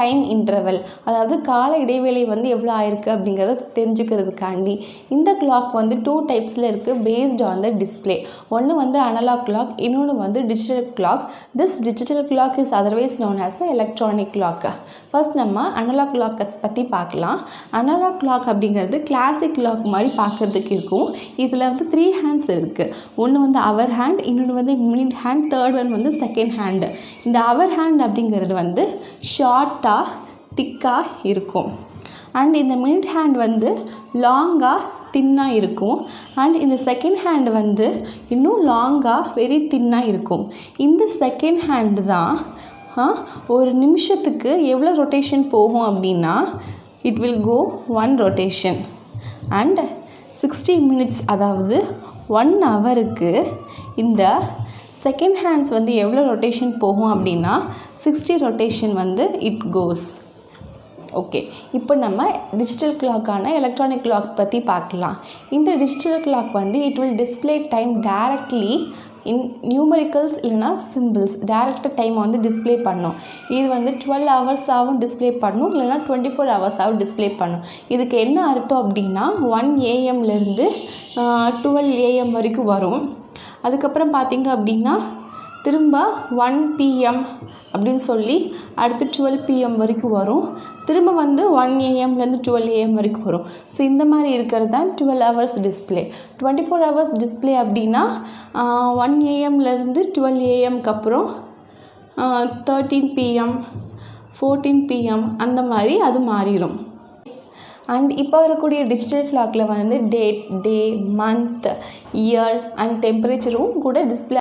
Time interval, அதாவது கால இடைவேளை வந்து எவ்வளோ ஆயிருக்கு அப்படிங்கிறத தெரிஞ்சுக்கிறதுக்காண்டி. இந்த கிளாக் வந்து 2 டைப்ஸில் இருக்குது பேஸ்ட் ஆன் த டிஸ்பிளே. ஒன்று வந்து அனலாக் கிளாக், இன்னொன்று வந்து digital clock. This digital clock is otherwise known as the electronic clock. First நம்ம அனலாக் கிளாக்கை பற்றி பார்க்கலாம். அனலாக் கிளாக் அப்படிங்கிறது கிளாசிக் கிளாக் மாதிரி பார்க்குறதுக்கு இருக்கும். இதில் வந்து 3 ஹேண்ட்ஸ் இருக்குது. ஒன்று வந்து அவர் ஹேண்ட், இன்னொன்று வந்து மினிட் ஹேண்ட், தேர்ட் ஒன் வந்து செகண்ட் ஹேண்டு. இந்த அவர் ஹேண்ட் அப்படிங்கிறது வந்து ஷார்ட்டாக திக்காக இருக்கும். அண்ட் இந்த மினிட் ஹேண்ட் வந்து லாங்காக தின்னாக இருக்கும். அண்ட் இந்த செகண்ட் ஹேண்டு வந்து இன்னும் லாங்காக வெரி தின்னாக இருக்கும். இந்த செகண்ட் ஹேண்டு தான் ஒரு நிமிஷத்துக்கு எவ்வளோ ரொட்டேஷன் போகும் அப்படின்னா it will go 1 rotation. And 60 minutes, அதாவது 1 ஹவருக்கு இந்த செகண்ட் ஹேண்ட்ஸ் வந்து எவ்வளோ ரொட்டேஷன் போகும் அப்படின்னா 60 ரொட்டேஷன் வந்து இட் கோஸ். ஓகே, இப்போ நம்ம டிஜிட்டல் கிளாக்கான எலக்ட்ரானிக் கிளாக் பற்றி பார்க்கலாம். இந்த டிஜிட்டல் கிளாக் வந்து it will display time directly in numericals இல்லைனா சிம்பிள்ஸ். டேரக்டாக டைமை வந்து டிஸ்பிளே பண்ணும். இது வந்து 12 ஹவர்ஸாகவும் டிஸ்பிளே பண்ணும், இல்லைனா 24 ஹவர்ஸாகவும் டிஸ்பிளே பண்ணும். இதுக்கு என்ன அர்த்தம் அப்படின்னா 1 AM - 12 AM வரைக்கும் வரும். அதுக்கப்புறம் பார்த்திங்க அப்படின்னா திரும்ப 1 PM அப்படின்னு சொல்லி அடுத்து 12 PM வரைக்கும் வரும். திரும்ப வந்து 1 AM 12 AM வரைக்கும் வரும். ஸோ இந்த மாதிரி இருக்கிறது தான் 12 ஹவர்ஸ் டிஸ்பிளே. 24 ஹவர்ஸ் டிஸ்பிளே அப்படின்னா 1 AM 12 AMக்கு அப்புறம் 13 PM 14 PM அந்த மாதிரி அது மாறிடும். அண்ட் இப்போ வரக்கூடிய டிஜிட்டல் கிளாக்கில் வந்து date, day, month, year and டெம்பரேச்சரும் கூட டிஸ்பிளே